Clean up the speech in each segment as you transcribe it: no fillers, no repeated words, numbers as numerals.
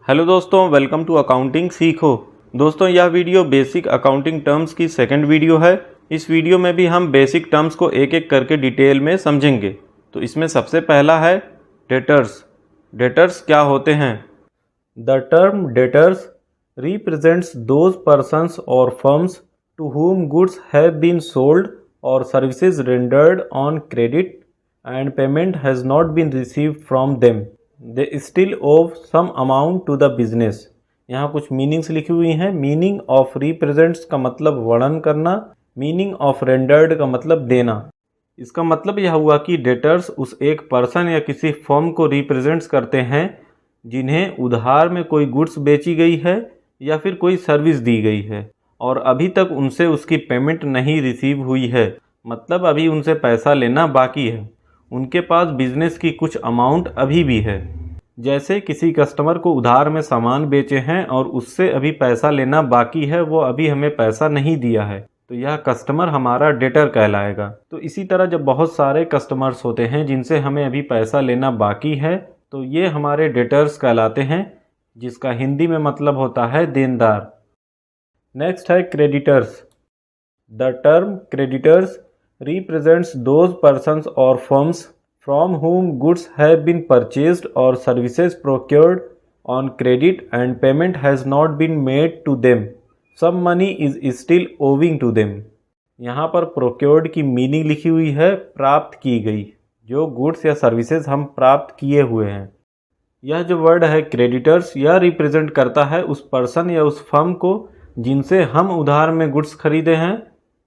Hello दोस्तों, welcome to accounting सीखो। दोस्तों, यह वीडियो बेसिक अकाउंटिंग टर्म्स की सेकंड वीडियो है। इस वीडियो में भी हम बेसिक टर्म्स को एक एक करके डिटेल में समझेंगे। तो इसमें सबसे पहला है डेटर्स। डेटर्स क्या होते हैं? The term debtors represents those persons और firms to whom goods have been sold or services rendered on credit and payment has not been received from them. They still owe some amount to the business. यहाँ कुछ meanings लिखी हुई हैं। Meaning of represents का मतलब वर्णन करना, meaning of rendered का मतलब देना। इसका मतलब यह हुआ कि डेटर्स उस एक पर्सन या किसी फर्म को रिप्रेजेंट्स करते हैं जिन्हें उधार में कोई गुड्स बेची गई है या फिर कोई सर्विस दी गई है और अभी तक उनसे उसकी पेमेंट नहीं रिसीव हुई है, मतलब अभी उनसे पैसा लेना बाकी है। उनके पास बिजनेस की कुछ अमाउंट अभी भी है। जैसे किसी कस्टमर को उधार में सामान बेचे हैं और उससे अभी पैसा लेना बाकी है, वो अभी हमें पैसा नहीं दिया है, तो यह कस्टमर हमारा डेटर कहलाएगा। तो इसी तरह जब बहुत सारे कस्टमर्स होते हैं जिनसे हमें अभी पैसा लेना बाकी है, तो ये हमारे डेटर्स कहलाते हैं, जिसका हिंदी में मतलब होता है देनदार। नेक्स्ट है creditors. The term creditors represents those persons or firms from whom goods have been purchased or services procured on credit and payment has not been made to them. Some money is still owing to them. यहाँ पर procured की meaning लिखी हुई है प्राप्त की गई, जो गुड्स या सर्विसेज हम प्राप्त किए हुए हैं। यह जो वर्ड है क्रेडिटर्स, यह रिप्रेजेंट करता है उस पर्सन या उस फर्म को जिनसे हम उधार में गुड्स खरीदे हैं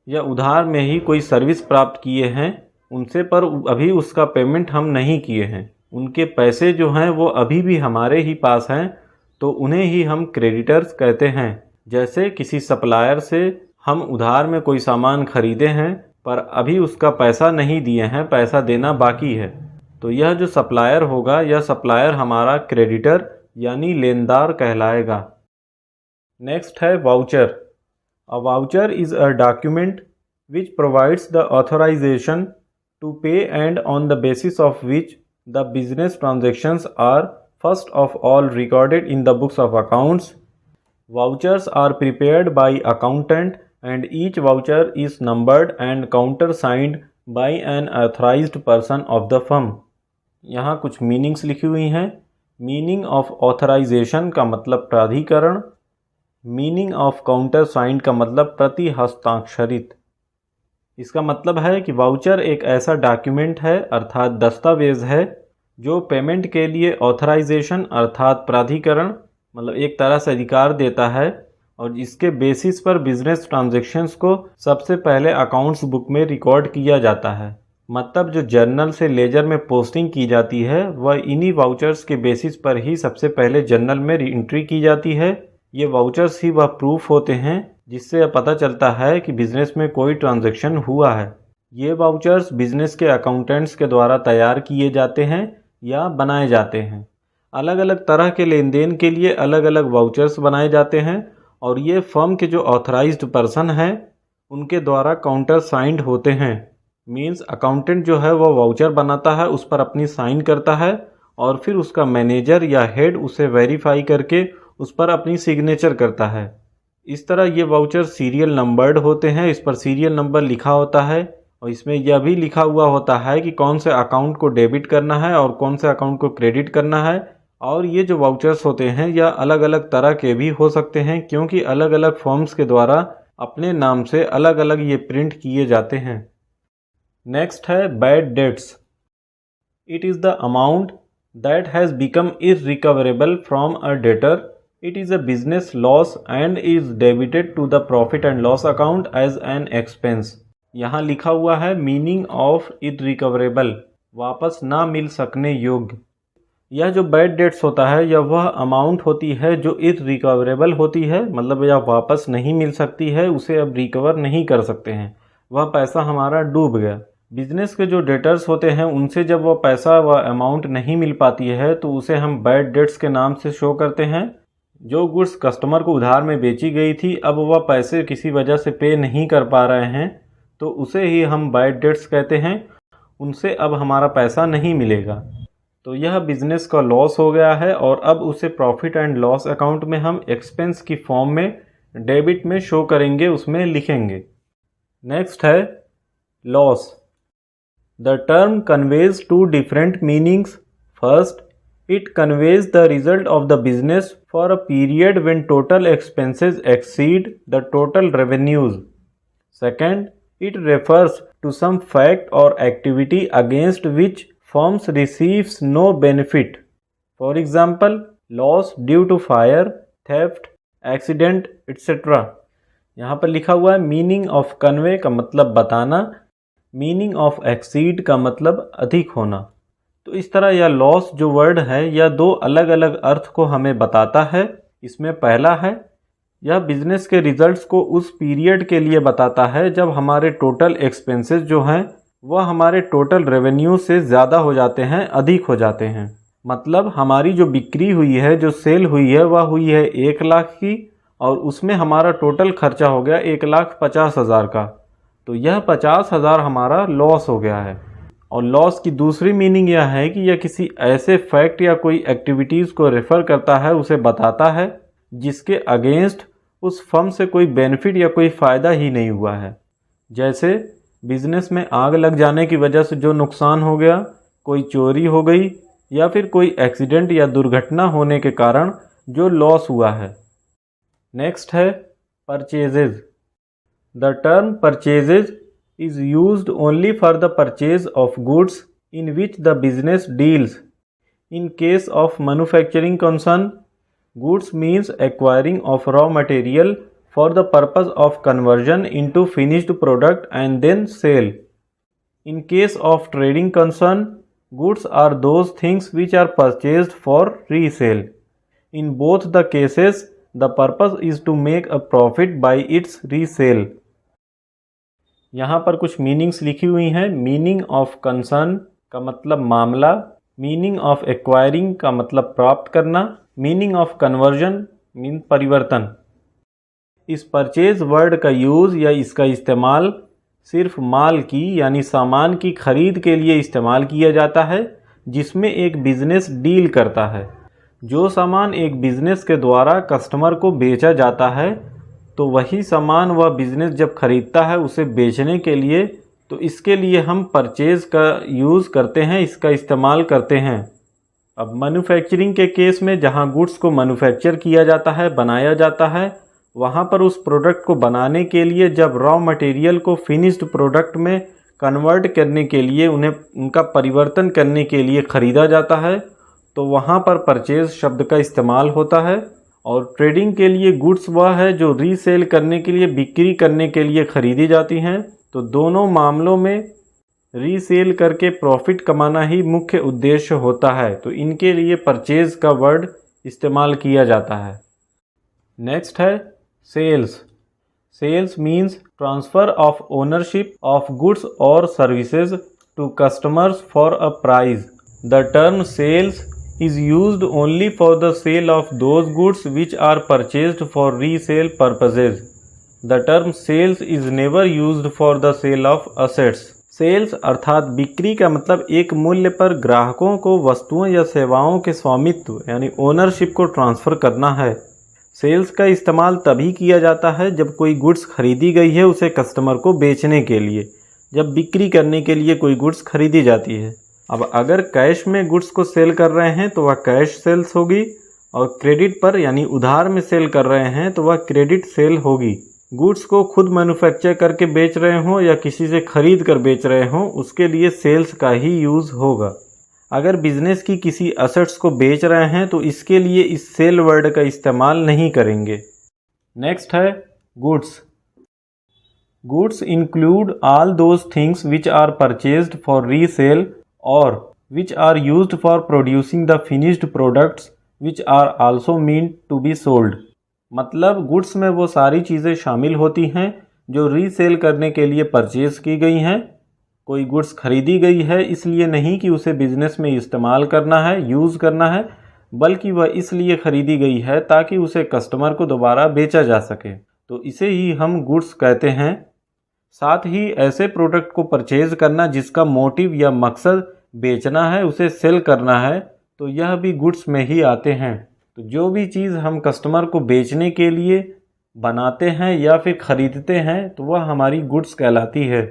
या उधार में ही कोई सर्विस प्राप्त किए हैं उनसे, पर अभी उसका पेमेंट हम नहीं किए हैं। उनके पैसे जो हैं वो अभी भी हमारे ही पास हैं, तो उन्हें ही हम क्रेडिटर्स कहते हैं। जैसे किसी सप्लायर से हम उधार में कोई सामान खरीदे हैं पर अभी उसका पैसा नहीं दिए हैं, पैसा देना बाकी है, तो यह जो सप्लायर होगा, यह सप्लायर हमारा क्रेडिटर यानी लेनदार कहलाएगा। नेक्स्ट है voucher. A voucher is a document which provides the authorization to pay and on the basis of which the business transactions are first of all recorded in the books of accounts. Vouchers are prepared by accountant and each voucher is numbered and countersigned by an authorized person of the firm. यहाँ कुछ meanings लिखी हुई हैं। Meaning of authorisation का मतलब प्राधिकरण, meaning of counter signed का मतलब प्रति हस्ताक्षरित। इसका मतलब है कि वाउचर एक ऐसा डॉक्यूमेंट है अर्थात दस्तावेज है जो पेमेंट के लिए ऑथराइजेशन अर्थात प्राधिकरण मतलब एक तरह से अधिकार देता है और इसके बेसिस पर बिजनेस ट्रांजैक्शंस को सबसे पहले अकाउंट्स बुक में रिकॉर्ड किया जाता है। मतलब जो जर्नल से लेजर में पोस्टिंग की जाती है वह इन्हीं वाउचर्स के बेसिस पर ही सबसे पहले जर्नल में एंट्री की जाती है। ये वाउचर्स ही वह प्रूफ होते हैं जिससे यह पता चलता है कि बिजनेस में कोई ट्रांजैक्शन हुआ है। ये वाउचर्स बिजनेस के अकाउंटेंट्स के द्वारा तैयार किए जाते हैं या बनाए जाते हैं। अलग अलग तरह के लेन देन के लिए अलग अलग वाउचर्स बनाए जाते हैं और ये फर्म के जो ऑथराइज्ड पर्सन हैं उनके द्वारा काउंटर साइंड होते हैं। मीन्स अकाउंटेंट जो है वह वाउचर बनाता है, उस पर अपनी साइन करता है और फिर उसका मैनेजर या हेड उसे वेरीफाई करके उस पर अपनी सिग्नेचर करता है। इस तरह ये वाउचर सीरियल नंबर्ड होते हैं, इस पर सीरियल नंबर लिखा होता है और इसमें यह भी लिखा हुआ होता है कि कौन से अकाउंट को डेबिट करना है और कौन से अकाउंट को क्रेडिट करना है। और ये जो वाउचर्स होते हैं यह अलग अलग तरह के भी हो सकते हैं क्योंकि अलग अलग फर्म्स के द्वारा अपने नाम से अलग अलग ये प्रिंट किए जाते हैं। नेक्स्ट है bad debts. It is the amount that has become irrecoverable from a debtor. It is a business loss and is debited to the profit and loss account as an expense. यहाँ लिखा हुआ है meaning of irrecoverable, वापस ना मिल सकने योग्य। यह जो बैड डेट्स होता है यह वह अमाउंट होती है जो irrecoverable होती है, मतलब यह वापस नहीं मिल सकती है, उसे अब रिकवर नहीं कर सकते हैं, वह पैसा हमारा डूब गया। बिजनेस के जो डेटर्स होते हैं उनसे जब वह पैसा वह अमाउंट नहीं मिल पाती है तो उसे हम बैड डेट्स के नाम से शो करते हैं। जो गुड्स कस्टमर को उधार में बेची गई थी अब वह पैसे किसी वजह से पे नहीं कर पा रहे हैं तो उसे ही हम बैड डेट्स कहते हैं, उनसे अब हमारा पैसा नहीं मिलेगा। तो यह बिजनेस का लॉस हो गया है और अब उसे प्रॉफिट एंड लॉस अकाउंट में हम एक्सपेंस की फॉर्म में डेबिट में शो करेंगे, उसमें लिखेंगे। नेक्स्ट है loss. The term conveys two different meanings. First, it conveys the result of the business for a period when total expenses exceed the total revenues. Second, it refers to some fact or activity against which firms receives no benefit. For example, loss due to fire, theft, accident, etc. यहाँ पर लिखा हुआ है meaning of convey का मतलब बताना, meaning of exceed का मतलब अधिक होना। तो इस तरह यह लॉस जो वर्ड है यह दो अलग अलग अर्थ को हमें बताता है। इसमें पहला है यह बिजनेस के रिजल्ट्स को उस पीरियड के लिए बताता है जब हमारे टोटल एक्सपेंसेस जो हैं वह हमारे टोटल रेवेन्यू से ज़्यादा हो जाते हैं, अधिक हो जाते हैं। मतलब हमारी जो बिक्री हुई है, जो सेल हुई है, वह हुई है 1 लाख की और उसमें हमारा टोटल खर्चा हो गया 1,50,000 का। तो यह 50,000 हमारा लॉस हो गया है। और लॉस की दूसरी मीनिंग यह है कि यह किसी ऐसे फैक्ट या कोई एक्टिविटीज़ को रेफ़र करता है, उसे बताता है जिसके अगेंस्ट उस फर्म से कोई बेनिफिट या कोई फ़ायदा ही नहीं हुआ है। जैसे बिजनेस में आग लग जाने की वजह से जो नुकसान हो गया, कोई चोरी हो गई या फिर कोई एक्सीडेंट या दुर्घटना होने के कारण जो लॉस हुआ है। नेक्स्ट है purchases. The term purchases is used only for the purchase of goods in which the business deals. In case of manufacturing concern, goods means acquiring of raw material for the purpose of conversion into finished product and then sale. In case of trading concern, goods are those things which are purchased for resale. In both the cases, the purpose is to make a profit by its resale. यहाँ पर कुछ meanings लिखी हुई हैं। Meaning of concern का मतलब मामला, meaning of acquiring का मतलब प्राप्त करना, मीनिंग ऑफ कन्वर्जन मीन परिवर्तन। इस परचेज वर्ड का यूज़ या इसका इस्तेमाल सिर्फ माल की यानी सामान की खरीद के लिए इस्तेमाल किया जाता है जिसमें एक बिजनेस डील करता है। जो सामान एक बिजनेस के द्वारा कस्टमर को बेचा जाता है तो वही सामान वह बिज़नेस जब खरीदता है उसे बेचने के लिए, तो इसके लिए हम परचेज़ का यूज़ करते हैं, इसका इस्तेमाल करते हैं। अब मैन्युफैक्चरिंग के केस में जहां गुड्स को मैन्युफैक्चर किया जाता है, बनाया जाता है, वहां पर उस प्रोडक्ट को बनाने के लिए जब रॉ मटेरियल को फिनिश्ड प्रोडक्ट में कन्वर्ट करने के लिए, उन्हें उनका परिवर्तन करने के लिए ख़रीदा जाता है, तो वहां पर परचेज़ शब्द का इस्तेमाल होता है। और ट्रेडिंग के लिए गुड्स वह है जो रीसेल करने के लिए, बिक्री करने के लिए ख़रीदी जाती हैं। तो दोनों मामलों में रीसेल करके प्रॉफिट कमाना ही मुख्य उद्देश्य होता है, तो इनके लिए परचेज का वर्ड इस्तेमाल किया जाता है। नेक्स्ट है sales. Sales means transfer of ownership of goods और services to customers for a price. The term sales is used only for the sale of those goods which are purchased for resale purposes. The term sales is never used for the sale of assets. Sales अर्थात बिक्री का मतलब एक मूल्य पर ग्राहकों को वस्तुओं या सेवाओं के स्वामित्व यानी ओनरशिप को ट्रांसफ़र करना है। सेल्स का इस्तेमाल तभी किया जाता है जब कोई गुड्स खरीदी गई है उसे कस्टमर को बेचने के लिए, जब बिक्री करने के लिए कोई गुड्स खरीदी जाती है। अब अगर कैश में गुड्स को सेल कर रहे हैं तो वह कैश सेल्स होगी, और क्रेडिट पर यानी उधार में सेल कर रहे हैं तो वह क्रेडिट सेल होगी। गुड्स को खुद मैन्युफैक्चर करके बेच रहे हों या किसी से खरीद कर बेच रहे हों, उसके लिए सेल्स का ही यूज़ होगा। अगर बिजनेस की किसी असेट्स को बेच रहे हैं तो इसके लिए इस सेल वर्ड का इस्तेमाल नहीं करेंगे। नेक्स्ट है goods. Goods include all those things which are purchased for resale or which are used for producing the finished products which are also meant to be sold। मतलब गुड्स में वो सारी चीज़ें शामिल होती हैं जो रीसेल करने के लिए परचेज़ की गई हैं। कोई गुड्स खरीदी गई है इसलिए नहीं कि उसे बिज़नेस में इस्तेमाल करना है, यूज़ करना है, बल्कि वह इसलिए ख़रीदी गई है ताकि उसे कस्टमर को दोबारा बेचा जा सके, तो इसे ही हम गुड्स कहते हैं। साथ ही ऐसे प्रोडक्ट को परचेज़ करना जिसका मोटिव या मकसद बेचना है, उसे सेल करना है, तो यह भी गुड्स में ही आते हैं। तो जो भी चीज़ हम कस्टमर को बेचने के लिए बनाते हैं या फिर ख़रीदते हैं तो वह हमारी गुड्स कहलाती है।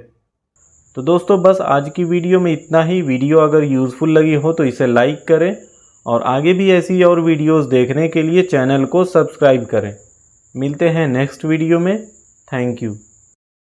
तो दोस्तों बस आज की वीडियो में इतना ही। वीडियो अगर यूज़फुल लगी हो तो इसे लाइक करें और आगे भी ऐसी और वीडियोस देखने के लिए चैनल को सब्सक्राइब करें। मिलते हैं नेक्स्ट वीडियो में। Thank you.